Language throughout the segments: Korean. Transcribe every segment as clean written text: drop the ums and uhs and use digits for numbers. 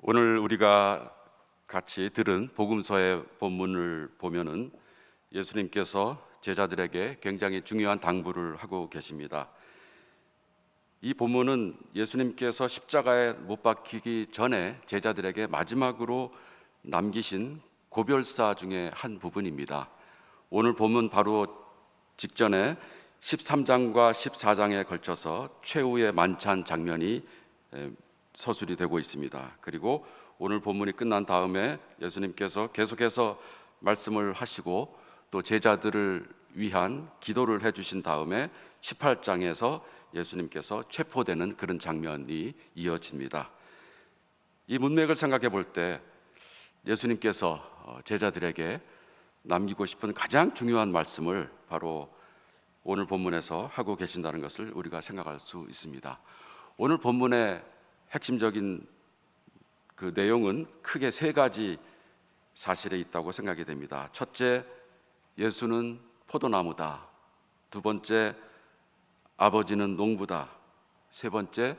오늘 우리가 같이 들은 복음서의 본문을 보면은 예수님께서 제자들에게 굉장히 중요한 당부를 하고 계십니다. 이 본문은 예수님께서 십자가에 못 박히기 전에 제자들에게 마지막으로 남기신 고별사 중에 한 부분입니다. 오늘 본문 바로 직전에 13장과 14장에 걸쳐서 최후의 만찬 장면이 서술이 되고 있습니다. 그리고 오늘 본문이 끝난 다음에 예수님께서 계속해서 말씀을 하시고 또 제자들을 위한 기도를 해주신 다음에 18장에서 예수님께서 체포되는 그런 장면이 이어집니다. 이 문맥을 생각해 볼 때 예수님께서 제자들에게 남기고 싶은 가장 중요한 말씀을 바로 오늘 본문에서 하고 계신다는 것을 우리가 생각할 수 있습니다. 오늘 본문의 핵심적인 그 내용은 크게 세 가지 사실에 있다고 생각이 됩니다. 첫째, 예수는 포도나무다. 두 번째, 아버지는 농부다. 세 번째,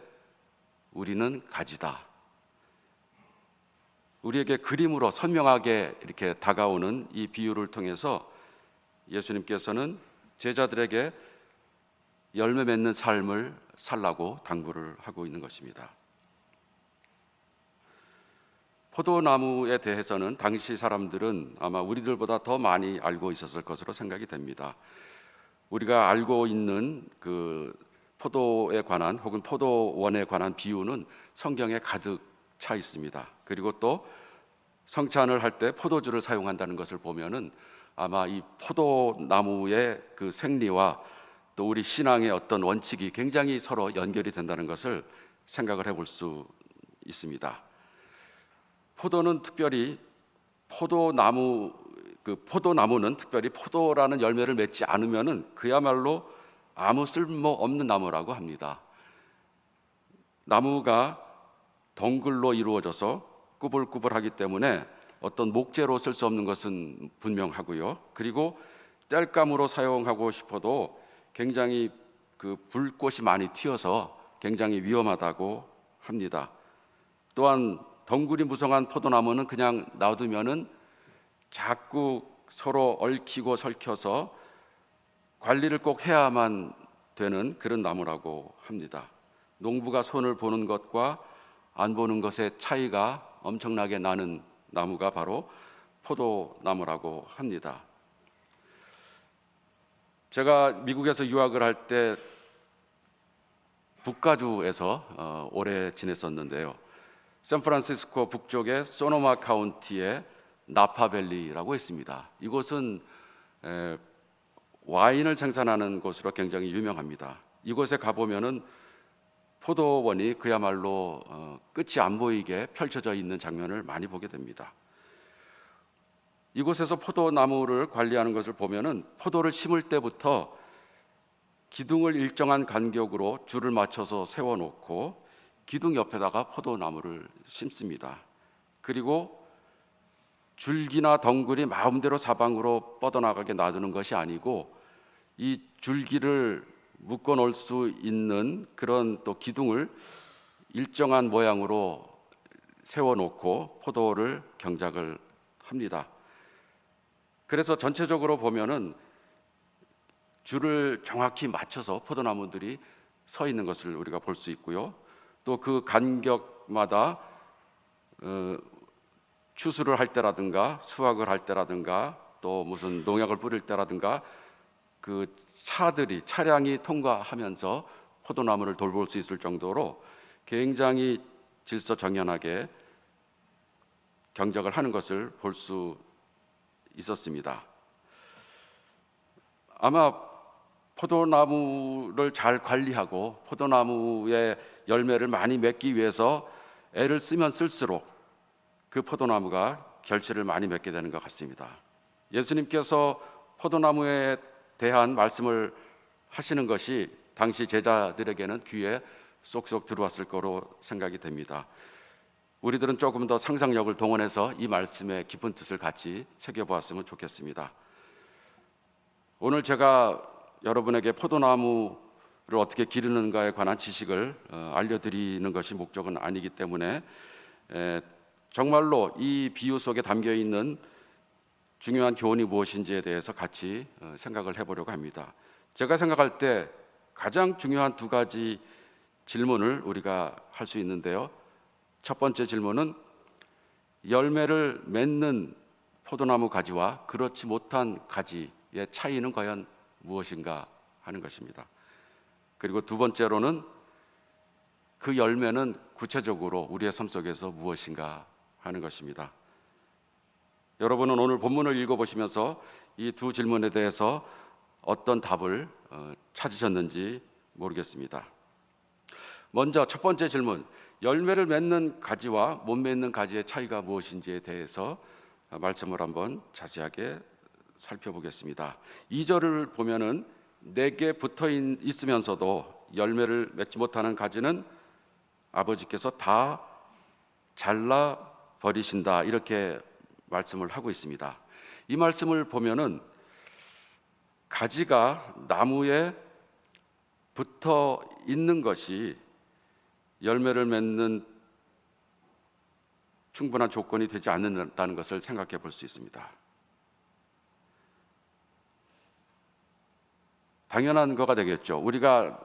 우리는 가지다. 우리에게 그림으로 선명하게 이렇게 다가오는 이 비유를 통해서 예수님께서는 제자들에게 열매 맺는 삶을 살라고 당부를 하고 있는 것입니다. 포도나무에 대해서는 당시 사람들은 아마 우리들보다 더 많이 알고 있었을 것으로 생각이 됩니다. 우리가 알고 있는 그 포도에 관한 혹은 포도원에 관한 비유는 성경에 가득 차 있습니다. 그리고 또 성찬을 할 때 포도주를 사용한다는 것을 보면은 아마 이 포도나무의 그 생리와 또 우리 신앙의 어떤 원칙이 굉장히 서로 연결이 된다는 것을 생각을 해볼 수 있습니다. 포도는 특별히 포도나무는 특별히 포도라는 열매를 맺지 않으면은 그야말로 아무 쓸모 없는 나무라고 합니다. 나무가 덩굴로 이루어져서 꾸불꾸불하기 때문에 어떤 목재로 쓸 수 없는 것은 분명하고요. 그리고 땔감으로 사용하고 싶어도 굉장히 그 불꽃이 많이 튀어서 굉장히 위험하다고 합니다. 또한 덩굴이 무성한 포도나무는 그냥 놔두면은 자꾸 서로 얽히고 설켜서 관리를 꼭 해야만 되는 그런 나무라고 합니다. 농부가 손을 보는 것과 안 보는 것의 차이가 엄청나게 나는 나무가 바로 포도나무라고 합니다. 제가 미국에서 유학을 할 때 북가주에서 오래 지냈었는데요. 샌프란시스코 북쪽의 소노마 카운티의 나파밸리라고 있습니다. 이곳은 와인을 생산하는 곳으로 굉장히 유명합니다. 이곳에 가보면은 포도원이 그야말로 끝이 안 보이게 펼쳐져 있는 장면을 많이 보게 됩니다. 이곳에서 포도나무를 관리하는 것을 보면은 포도를 심을 때부터 기둥을 일정한 간격으로 줄을 맞춰서 세워놓고 기둥 옆에다가 포도나무를 심습니다. 그리고 줄기나 덩굴이 마음대로 사방으로 뻗어나가게 놔두는 것이 아니고 이 줄기를 묶어 놓을 수 있는 그런 또 기둥을 일정한 모양으로 세워놓고 포도를 경작을 합니다. 그래서 전체적으로 보면은 줄을 정확히 맞춰서 포도나무들이 서 있는 것을 우리가 볼 수 있고요. 또 그 간격마다 추수를 할 때라든가 수확을 할 때라든가 또 무슨 농약을 뿌릴 때라든가 그 차량이 통과하면서 포도나무를 돌볼 수 있을 정도로 굉장히 질서정연하게 경작을 하는 것을 볼 수 있었습니다. 아마 포도나무를 잘 관리하고 포도나무의 열매를 많이 맺기 위해서 애를 쓰면 쓸수록 그 포도나무가 결실을 많이 맺게 되는 것 같습니다. 예수님께서 포도나무에 대한 말씀을 하시는 것이 당시 제자들에게는 귀에 쏙쏙 들어왔을 거로 생각이 됩니다. 우리들은 조금 더 상상력을 동원해서 이 말씀의 깊은 뜻을 같이 새겨보았으면 좋겠습니다. 오늘 제가 여러분에게 포도나무를 어떻게 기르는가에 관한 지식을 알려드리는 것이 목적은 아니기 때문에 정말로 이 비유 속에 담겨 있는 중요한 교훈이 무엇인지에 대해서 같이 생각을 해보려고 합니다. 제가 생각할 때 가장 중요한 두 가지 질문을 우리가 할 수 있는데요. 첫 번째 질문은 열매를 맺는 포도나무 가지와 그렇지 못한 가지의 차이는 과연 무엇인가 하는 것입니다. 그리고 두 번째로는 그 열매는 구체적으로 우리의 삶 속에서 무엇인가 하는 것입니다. 여러분은 오늘 본문을 읽어보시면서 이 두 질문에 대해서 어떤 답을 찾으셨는지 모르겠습니다. 먼저 첫 번째 질문, 열매를 맺는 가지와 못 맺는 가지의 차이가 무엇인지에 대해서 말씀을 한번 자세하게 살펴보겠습니다. 2절을 보면은 내게 붙어 있으면서도 열매를 맺지 못하는 가지는 아버지께서 다 잘라 버리신다, 이렇게 말씀을 하고 있습니다. 이 말씀을 보면은 가지가 나무에 붙어 있는 것이 열매를 맺는 충분한 조건이 되지 않는다는 것을 생각해 볼 수 있습니다. 당연한 거가 되겠죠. 우리가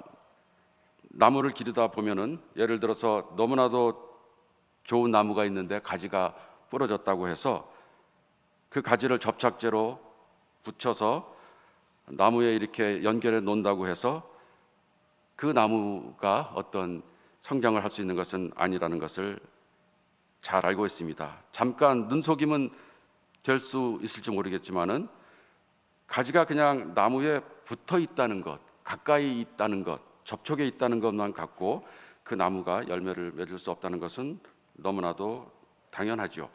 나무를 기르다 보면은 예를 들어서 너무나도 좋은 나무가 있는데 가지가 부러졌다고 해서 그 가지를 접착제로 붙여서 나무에 이렇게 연결해 놓는다고 해서 그 나무가 어떤 성장을 할 수 있는 것은 아니라는 것을 잘 알고 있습니다. 잠깐 눈속임은 될 수 있을지 모르겠지만은 가지가 그냥 나무에 붙어 있다는 것, 가까이 있다는 것, 접촉에 있다는 것만 갖고 그 나무가 열매를 맺을 수 없다는 것은 너무나도 당연하죠.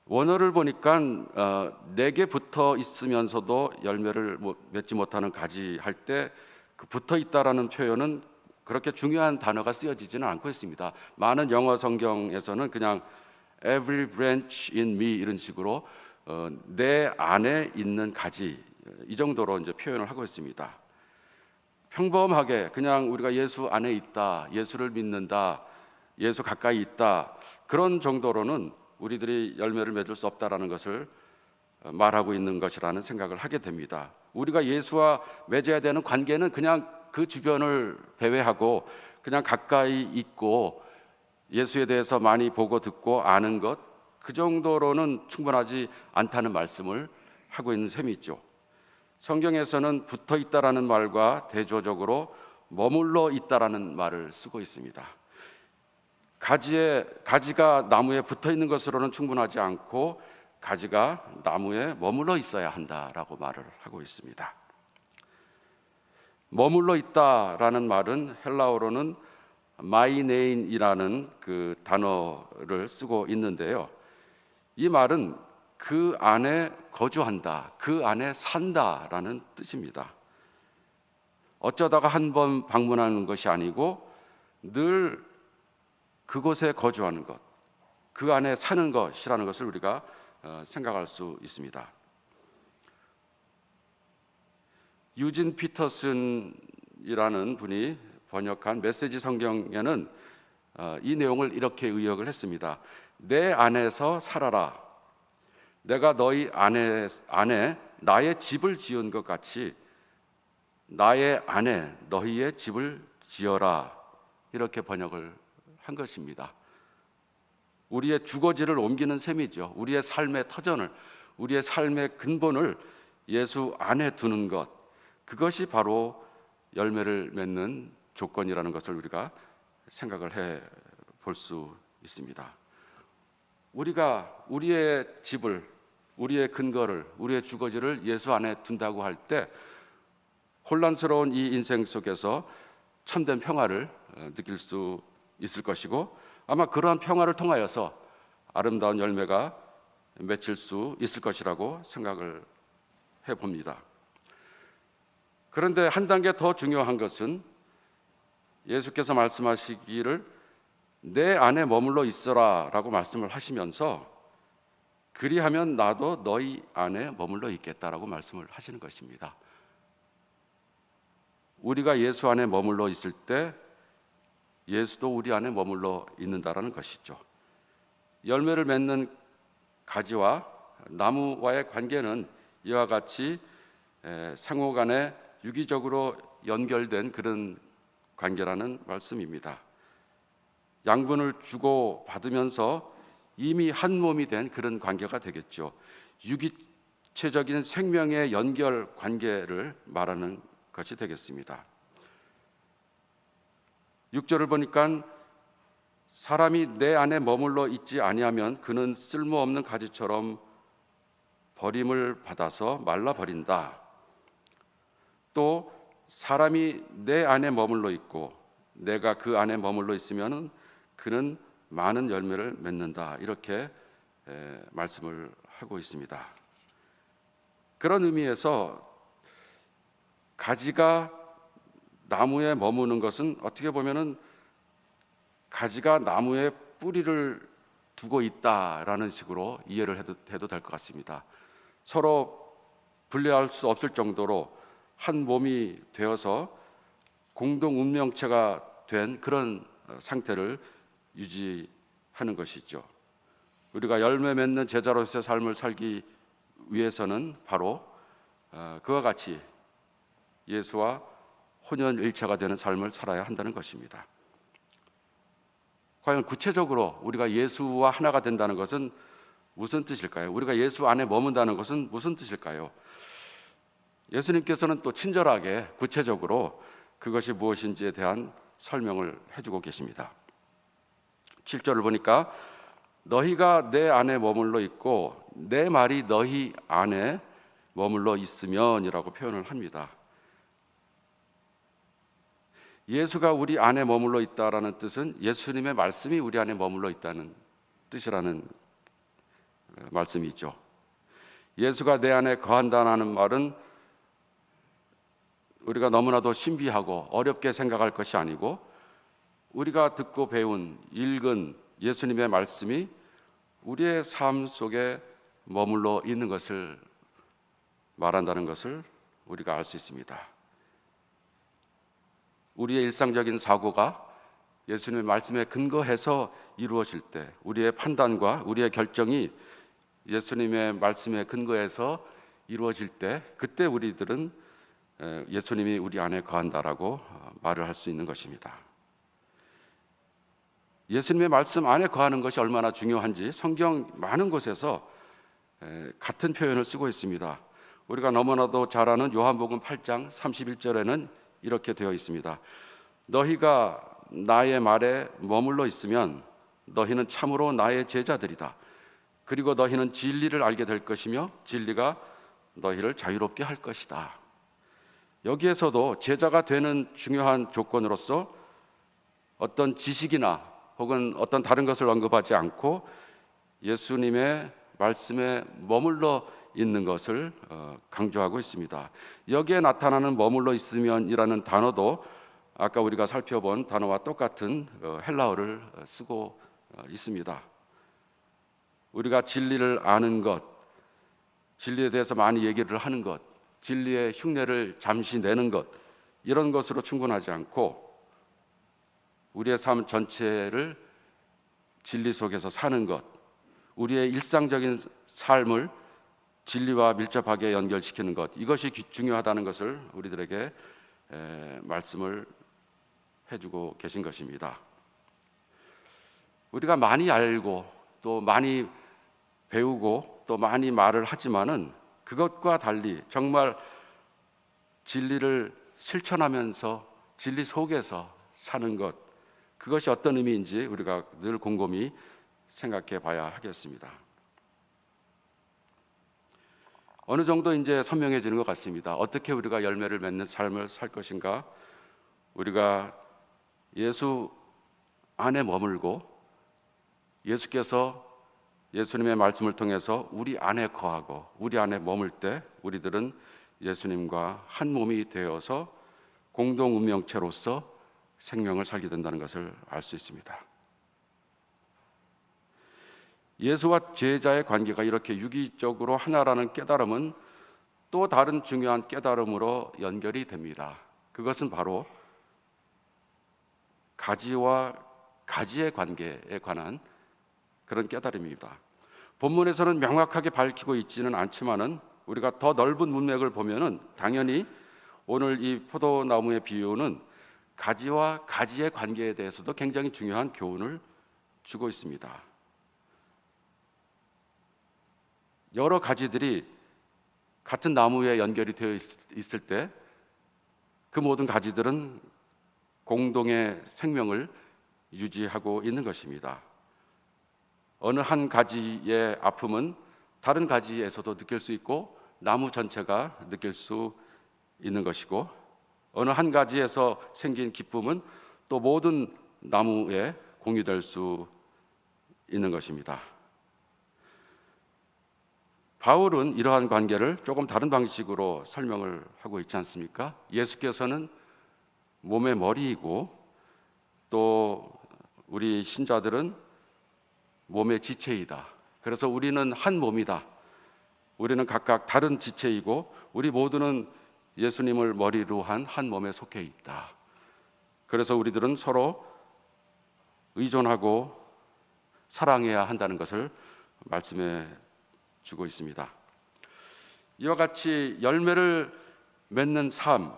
원어를 보니까 내게 붙어 있으면서도 열매를 맺지 못하는 가지 할 때 그 붙어 있다라는 표현은 그렇게 중요한 단어가 쓰여지지는 않고 있습니다. 많은 영어 성경에서는 그냥 every branch in me 이런 식으로 내 안에 있는 가지, 이 정도로 이제 표현을 하고 있습니다. 평범하게 그냥 우리가 예수 안에 있다, 예수를 믿는다, 예수 가까이 있다, 그런 정도로는 우리들이 열매를 맺을 수 없다라는 것을 말하고 있는 것이라는 생각을 하게 됩니다. 우리가 예수와 맺어야 되는 관계는 그냥 그 주변을 배회하고 그냥 가까이 있고 예수에 대해서 많이 보고 듣고 아는 것, 그 정도로는 충분하지 않다는 말씀을 하고 있는 셈이죠. 성경에서는 붙어 있다라는 말과 대조적으로 머물러 있다라는 말을 쓰고 있습니다. 가지가 나무에 붙어 있는 것으로는 충분하지 않고 가지가 나무에 머물러 있어야 한다라고 말을 하고 있습니다. 머물러 있다라는 말은 헬라어로는 마이네인이라는 그 단어를 쓰고 있는데요. 이 말은 그 안에 거주한다, 그 안에 산다라는 뜻입니다. 어쩌다가 한 번 방문하는 것이 아니고 늘 그곳에 거주하는 것, 그 안에 사는 것이라는 것을 우리가 생각할 수 있습니다. 유진 피터슨이라는 분이 번역한 메시지 성경에는 이 내용을 이렇게 의역을 했습니다. 내 안에서 살아라. 내가 너희 안에 나의 집을 지은 것 같이 나의 안에 너희의 집을 지어라. 이렇게 번역을 한 것입니다. 우리의 주거지를 옮기는 셈이죠. 우리의 삶의 터전을, 우리의 삶의 근본을 예수 안에 두는 것, 그것이 바로 열매를 맺는 조건이라는 것을 우리가 생각을 해 볼 수 있습니다. 우리가 우리의 집을, 우리의 근거를, 우리의 주거지를 예수 안에 둔다고 할 때 혼란스러운 이 인생 속에서 참된 평화를 느낄 수 있을 것이고, 아마 그러한 평화를 통하여서 아름다운 열매가 맺힐 수 있을 것이라고 생각을 해봅니다. 그런데 한 단계 더 중요한 것은 예수께서 말씀하시기를 내 안에 머물러 있어라 라고 말씀을 하시면서 그리하면 나도 너희 안에 머물러 있겠다라고 말씀을 하시는 것입니다. 우리가 예수 안에 머물러 있을 때 예수도 우리 안에 머물러 있는다라는 것이죠. 열매를 맺는 가지와 나무와의 관계는 이와 같이 상호 간에 유기적으로 연결된 그런 관계라는 말씀입니다. 양분을 주고 받으면서 이미 한 몸이 된 그런 관계가 되겠죠. 유기체적인 생명의 연결 관계를 말하는 것이 되겠습니다. 6절을 보니까 사람이 내 안에 머물러 있지 아니하면 그는 쓸모없는 가지처럼 버림을 받아서 말라버린다. 또 사람이 내 안에 머물러 있고 내가 그 안에 머물러 있으면 그는 많은 열매를 맺는다. 이렇게 말씀을 하고 있습니다. 그런 의미에서 가지가 나무에 머무는 것은 어떻게 보면은 가지가 나무에 뿌리를 두고 있다라는 식으로 이해를 해도 될 것 같습니다. 서로 분리할 수 없을 정도로 한 몸이 되어서 공동 운명체가 된 그런 상태를 유지하는 것이죠. 우리가 열매 맺는 제자로서의 삶을 살기 위해서는 바로 그와 같이 예수와 혼연일체가 되는 삶을 살아야 한다는 것입니다. 과연 구체적으로 우리가 예수와 하나가 된다는 것은 무슨 뜻일까요? 우리가 예수 안에 머문다는 것은 무슨 뜻일까요? 예수님께서는 또 친절하게 구체적으로 그것이 무엇인지에 대한 설명을 해주고 계십니다. 7절을 보니까 너희가 내 안에 머물러 있고 내 말이 너희 안에 머물러 있으면이라고 표현을 합니다. 예수가 우리 안에 머물러 있다라는 뜻은 예수님의 말씀이 우리 안에 머물러 있다는 뜻이라는 말씀이죠. 예수가 내 안에 거한다는 말은 우리가 너무나도 신비하고 어렵게 생각할 것이 아니고 우리가 듣고 배운 읽은 예수님의 말씀이 우리의 삶 속에 머물러 있는 것을 말한다는 것을 우리가 알 수 있습니다. 우리의 일상적인 사고가 예수님의 말씀에 근거해서 이루어질 때 우리의 판단과 우리의 결정이 예수님의 말씀에 근거해서 이루어질 때 그때 우리들은 예수님이 우리 안에 거한다라고 말을 할 수 있는 것입니다. 예수님의 말씀 안에 거하는 것이 얼마나 중요한지 성경 많은 곳에서 같은 표현을 쓰고 있습니다. 우리가 너무나도 잘 아는 요한복음 8장 31절에는 이렇게 되어 있습니다. 너희가 나의 말에 머물러 있으면 너희는 참으로 나의 제자들이다. 그리고 너희는 진리를 알게 될 것이며 진리가 너희를 자유롭게 할 것이다. 여기에서도 제자가 되는 중요한 조건으로서 어떤 지식이나 혹은 어떤 다른 것을 언급하지 않고 예수님의 말씀에 머물러 있는 것을 강조하고 있습니다. 여기에 나타나는 머물러 있으면이라는 단어도 아까 우리가 살펴본 단어와 똑같은 헬라어를 쓰고 있습니다. 우리가 진리를 아는 것, 진리에 대해서 많이 얘기를 하는 것, 진리의 흉내를 잠시 내는 것, 이런 것으로 충분하지 않고 우리의 삶 전체를 진리 속에서 사는 것, 우리의 일상적인 삶을 진리와 밀접하게 연결시키는 것, 이것이 중요하다는 것을 우리들에게 말씀을 해주고 계신 것입니다. 우리가 많이 알고 또 많이 배우고 또 많이 말을 하지만은 그것과 달리 정말 진리를 실천하면서 진리 속에서 사는 것, 그것이 어떤 의미인지 우리가 늘 곰곰이 생각해 봐야 하겠습니다. 어느 정도 이제 선명해지는 것 같습니다. 어떻게 우리가 열매를 맺는 삶을 살 것인가? 우리가 예수 안에 머물고 예수께서 예수님의 말씀을 통해서 우리 안에 거하고 우리 안에 머물 때 우리들은 예수님과 한 몸이 되어서 공동 운명체로서 생명을 살게 된다는 것을 알 수 있습니다. 예수와 제자의 관계가 이렇게 유기적으로 하나라는 깨달음은 또 다른 중요한 깨달음으로 연결이 됩니다. 그것은 바로 가지와 가지의 관계에 관한 그런 깨달음입니다. 본문에서는 명확하게 밝히고 있지는 않지만은 우리가 더 넓은 문맥을 보면은 당연히 오늘 이 포도나무의 비유는 가지와 가지의 관계에 대해서도 굉장히 중요한 교훈을 주고 있습니다. 여러 가지들이 같은 나무에 연결이 되어 있을 때 그 모든 가지들은 공동의 생명을 유지하고 있는 것입니다. 어느 한 가지의 아픔은 다른 가지에서도 느낄 수 있고 나무 전체가 느낄 수 있는 것이고, 어느 한 가지에서 생긴 기쁨은 또 모든 나무에 공유될 수 있는 것입니다. 바울은 이러한 관계를 조금 다른 방식으로 설명을 하고 있지 않습니까? 예수께서는 몸의 머리이고 또 우리 신자들은 몸의 지체이다. 그래서 우리는 한 몸이다. 우리는 각각 다른 지체이고 우리 모두는 예수님을 머리로 한 한 몸에 속해 있다. 그래서 우리들은 서로 의존하고 사랑해야 한다는 것을 말씀해 주고 있습니다. 이와 같이 열매를 맺는 삶,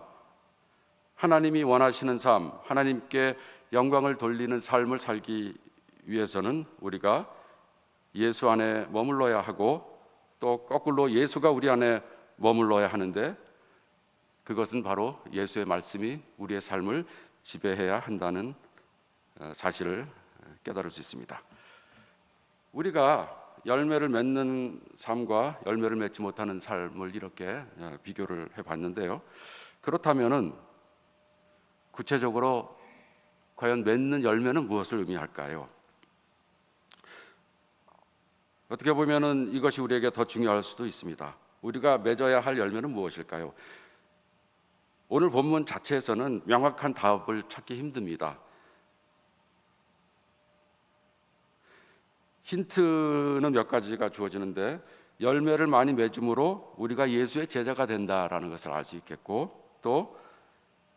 하나님이 원하시는 삶, 하나님께 영광을 돌리는 삶을 살기 위해서는 우리가 예수 안에 머물러야 하고 또 거꾸로 예수가 우리 안에 머물러야 하는데, 그것은 바로 예수의 말씀이 우리의 삶을 지배해야 한다는 사실을 깨달을 수 있습니다. 우리가 열매를 맺는 삶과 열매를 맺지 못하는 삶을 이렇게 비교를 해봤는데요. 그렇다면은 구체적으로 과연 맺는 열매는 무엇을 의미할까요? 어떻게 보면은 이것이 우리에게 더 중요할 수도 있습니다. 우리가 맺어야 할 열매는 무엇일까요? 오늘 본문 자체에서는 명확한 답을 찾기 힘듭니다. 힌트는 몇 가지가 주어지는데, 열매를 많이 맺음으로 우리가 예수의 제자가 된다라는 것을 알 수 있겠고, 또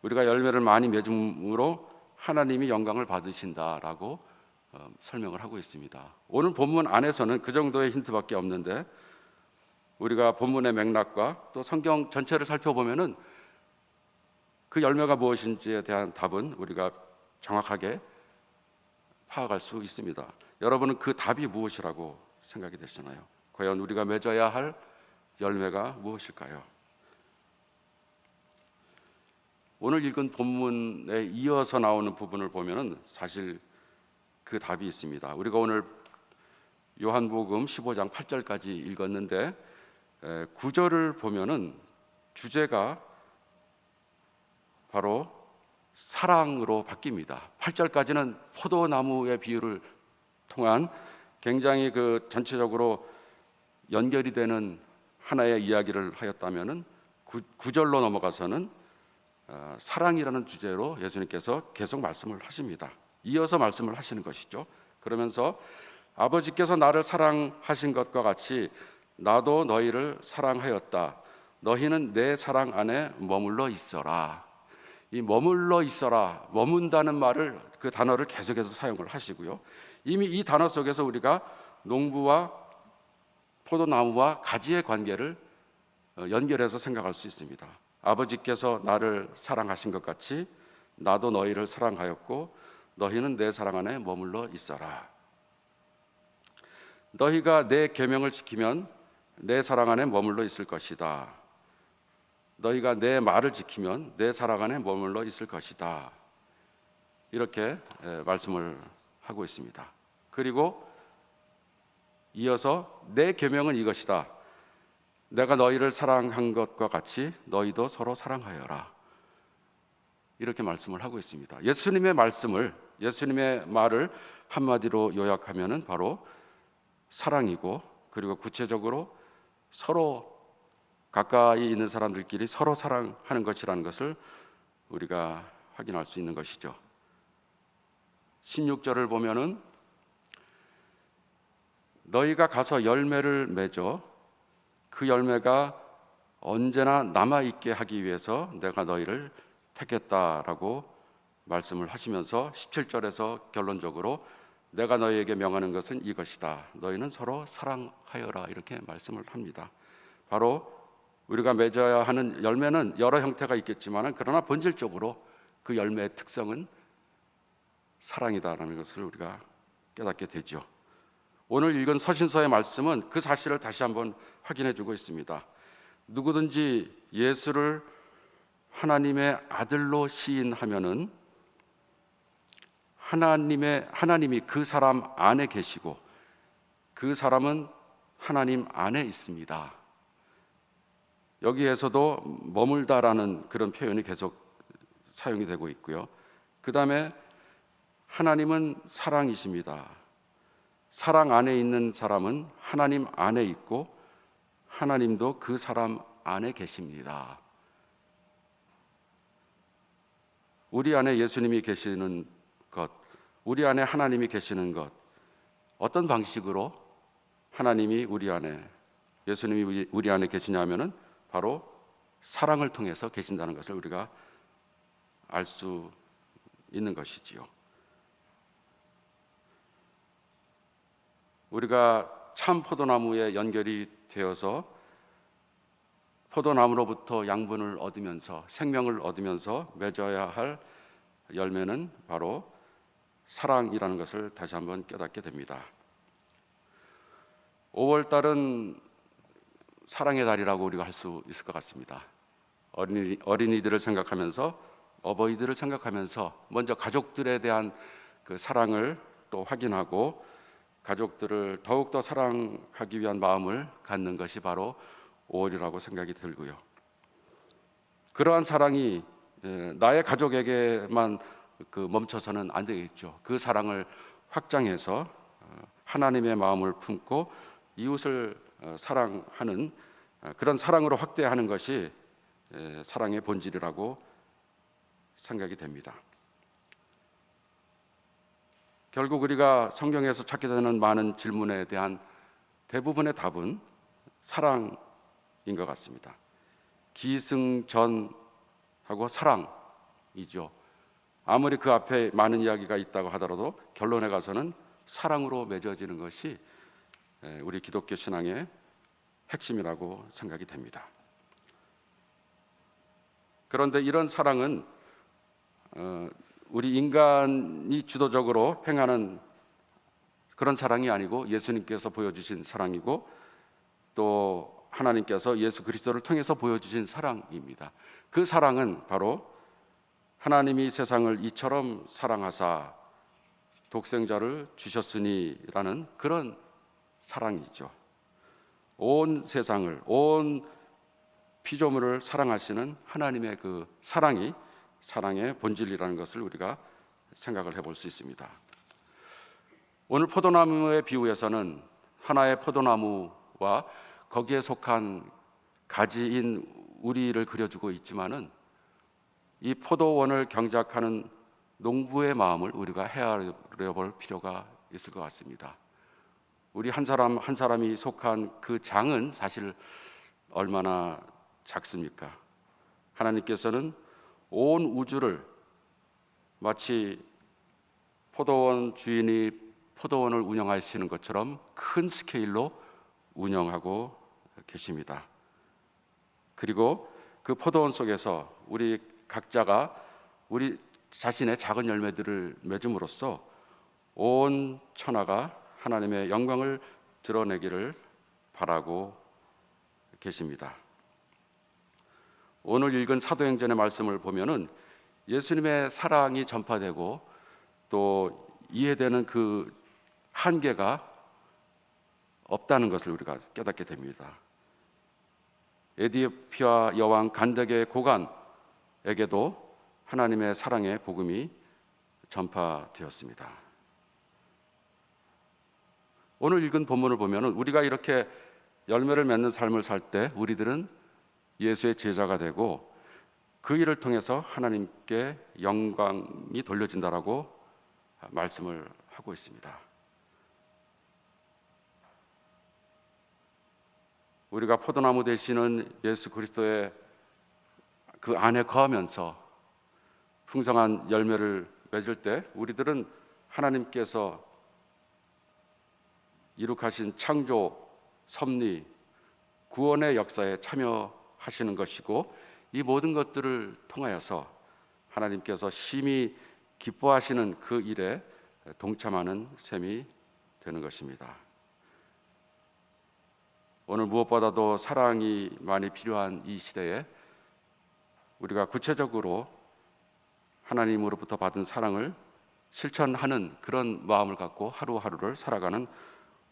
우리가 열매를 많이 맺음으로 하나님이 영광을 받으신다라고 설명을 하고 있습니다. 오늘 본문 안에서는 그 정도의 힌트밖에 없는데, 우리가 본문의 맥락과 또 성경 전체를 살펴보면은 그 열매가 무엇인지에 대한 답은 우리가 정확하게 파악할 수 있습니다. 여러분은 그 답이 무엇이라고 생각이 되시나요? 과연 우리가 맺어야 할 열매가 무엇일까요? 오늘 읽은 본문에 이어서 나오는 부분을 보면은 사실 그 답이 있습니다. 우리가 오늘 요한복음 15장 8절까지 읽었는데 9절을 보면은 주제가 바로 사랑으로 바뀝니다. 8절까지는 포도나무의 비유를 통한 굉장히 그 전체적으로 연결이 되는 하나의 이야기를 하였다면은 9절로 넘어가서는 사랑이라는 주제로 예수님께서 계속 말씀을 하십니다. 이어서 말씀을 하시는 것이죠. 그러면서 아버지께서 나를 사랑하신 것과 같이 나도 너희를 사랑하였다. 너희는 내 사랑 안에 머물러 있어라. 이 머물러 있어라, 머문다는 말을, 그 단어를 계속해서 사용을 하시고요. 이미 이 단어 속에서 우리가 농부와 포도나무와 가지의 관계를 연결해서 생각할 수 있습니다. 아버지께서 나를 사랑하신 것 같이 나도 너희를 사랑하였고 너희는 내 사랑 안에 머물러 있어라. 너희가 내 계명을 지키면 내 사랑 안에 머물러 있을 것이다. 너희가 내 말을 지키면 내 사랑 안에 머물러 있을 것이다. 이렇게 말씀을 하고 있습니다. 그리고 이어서 내 계명은 이것이다. 내가 너희를 사랑한 것과 같이 너희도 서로 사랑하여라. 이렇게 말씀을 하고 있습니다. 예수님의 말씀을, 예수님의 말을 한마디로 요약하면은 바로 사랑이고, 그리고 구체적으로 서로 가까이 있는 사람들끼리 서로 사랑하는 것이라는 것을 우리가 확인할 수 있는 것이죠. 16절을 보면은 너희가 가서 열매를 맺어 그 열매가 언제나 남아있게 하기 위해서 내가 너희를 택했다라고 말씀을 하시면서 17절에서 결론적으로 내가 너희에게 명하는 것은 이것이다. 너희는 서로 사랑하여라. 이렇게 말씀을 합니다. 바로 우리가 맺어야 하는 열매는 여러 형태가 있겠지만 그러나 본질적으로 그 열매의 특성은 사랑이다라는 것을 우리가 깨닫게 되죠. 오늘 읽은 서신서의 말씀은 그 사실을 다시 한번 확인해 주고 있습니다. 누구든지 예수를 하나님의 아들로 시인하면은 하나님이 그 사람 안에 계시고 그 사람은 하나님 안에 있습니다. 여기에서도 머물다라는 그런 표현이 계속 사용이 되고 있고요. 그 다음에 하나님은 사랑이십니다. 사랑 안에 있는 사람은 하나님 안에 있고 하나님도 그 사람 안에 계십니다. 우리 안에 예수님이 계시는 것, 우리 안에 하나님이 계시는 것, 어떤 방식으로 하나님이 우리 안에, 예수님이 우리 안에 계시냐 하면은 바로 사랑을 통해서 계신다는 것을 우리가 알 수 있는 것이지요. 우리가 참 포도나무에 연결이 되어서 포도나무로부터 양분을 얻으면서 생명을 얻으면서 맺어야 할 열매는 바로 사랑이라는 것을 다시 한번 깨닫게 됩니다. 5월 달은 사랑의 달이라고 우리가 할 수 있을 것 같습니다. 어린이들을 생각하면서, 어버이들을 생각하면서 먼저 가족들에 대한 그 사랑을 또 확인하고 가족들을 더욱더 사랑하기 위한 마음을 갖는 것이 바로 5월이라고 생각이 들고요. 그러한 사랑이 나의 가족에게만 멈춰서는 안 되겠죠. 그 사랑을 확장해서 하나님의 마음을 품고 이웃을 사랑하는 그런 사랑으로 확대하는 것이 사랑의 본질이라고 생각이 됩니다. 결국 우리가 성경에서 찾게 되는 많은 질문에 대한 대부분의 답은 사랑인 것 같습니다. 기승전하고 사랑이죠. 아무리 그 앞에 많은 이야기가 있다고 하더라도 결론에 가서는 사랑으로 맺어지는 것이 우리 기독교 신앙의 핵심이라고 생각이 됩니다. 그런데 이런 사랑은 우리 인간이 주도적으로 행하는 그런 사랑이 아니고 예수님께서 보여주신 사랑이고 또 하나님께서 예수 그리스도를 통해서 보여주신 사랑입니다. 그 사랑은 바로 하나님이 세상을 이처럼 사랑하사 독생자를 주셨으니라는 그런 사랑이죠. 온 세상을, 온 피조물을 사랑하시는 하나님의 그 사랑이 사랑의 본질이라는 것을 우리가 생각을 해볼 수 있습니다. 오늘 포도나무의 비유에서는 하나의 포도나무와 거기에 속한 가지인 우리를 그려주고 있지만은 이 포도원을 경작하는 농부의 마음을 우리가 헤아려 볼 필요가 있을 것 같습니다. 우리 한 사람 한 사람이 속한 그 장은 사실 얼마나 작습니까? 하나님께서는 온 우주를 마치 포도원 주인이 포도원을 운영하시는 것처럼 큰 스케일로 운영하고 계십니다. 그리고 그 포도원 속에서 우리 각자가 우리 자신의 작은 열매들을 맺음으로써 온 천하가 하나님의 영광을 드러내기를 바라고 계십니다. 오늘 읽은 사도행전의 말씀을 보면은 예수님의 사랑이 전파되고 또 이해되는 그 한계가 없다는 것을 우리가 깨닫게 됩니다. 에디오피아 여왕 간덱의 고관에게도 하나님의 사랑의 복음이 전파되었습니다. 오늘 읽은 본문을 보면은 우리가 이렇게 열매를 맺는 삶을 살 때 우리들은 예수의 제자가 되고 그 일을 통해서 하나님께 영광이 돌려진다라고 말씀을 하고 있습니다. 우리가 포도나무 되시는 예수 그리스도의 그 안에 거하면서 풍성한 열매를 맺을 때 우리들은 하나님께서 이룩하신 창조, 섭리, 구원의 역사에 참여하시는 것이고, 이 모든 것들을 통하여서 하나님께서 심히 기뻐하시는 그 일에 동참하는 셈이 되는 것입니다. 오늘 무엇보다도 사랑이 많이 필요한 이 시대에 우리가 구체적으로 하나님으로부터 받은 사랑을 실천하는 그런 마음을 갖고 하루하루를 살아가는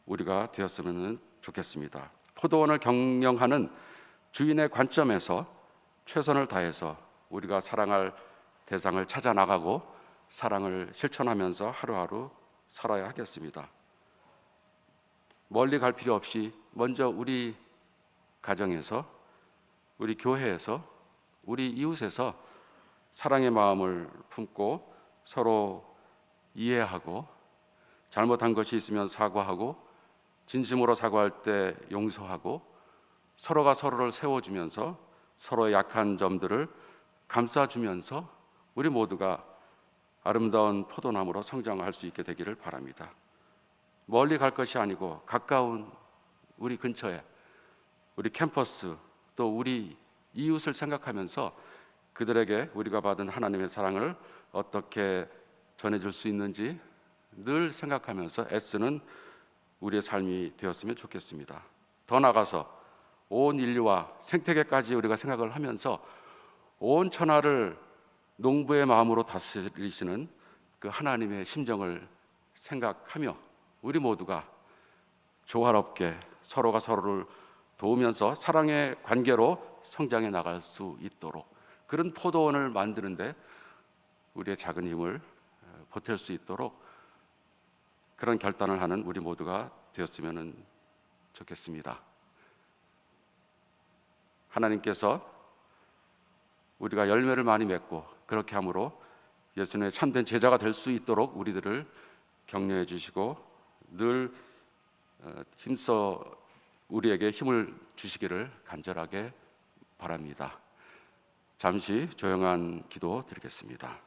우리가 되었으면 좋겠습니다. 포도원을 경영하는 주인의 관점에서 최선을 다해서 우리가 사랑할 대상을 찾아 나가고 사랑을 실천하면서 하루하루 살아야 하겠습니다. 멀리 갈 필요 없이 먼저 우리 가정에서, 우리 교회에서, 우리 이웃에서 사랑의 마음을 품고 서로 이해하고, 잘못한 것이 있으면 사과하고, 진심으로 사과할 때 용서하고, 서로가 서로를 세워주면서 서로의 약한 점들을 감싸주면서 우리 모두가 아름다운 포도나무로 성장할 수 있게 되기를 바랍니다. 멀리 갈 것이 아니고 가까운 우리 근처에, 우리 캠퍼스, 또 우리 이웃을 생각하면서 그들에게 우리가 받은 하나님의 사랑을 어떻게 전해줄 수 있는지 늘 생각하면서 애쓰는 우리의 삶이 되었으면 좋겠습니다. 더 나아가서 온 인류와 생태계까지 우리가 생각을 하면서 온 천하를 농부의 마음으로 다스리시는 그 하나님의 심정을 생각하며 우리 모두가 조화롭게 서로가 서로를 도우면서 사랑의 관계로 성장해 나갈 수 있도록, 그런 포도원을 만드는데 우리의 작은 힘을 보탤 수 있도록 그런 결단을 하는 우리 모두가 되었으면 좋겠습니다. 하나님께서 우리가 열매를 많이 맺고 그렇게 함으로 예수님의 참된 제자가 될 수 있도록 우리들을 격려해 주시고 늘 힘써 우리에게 힘을 주시기를 간절하게 바랍니다. 잠시 조용한 기도 드리겠습니다.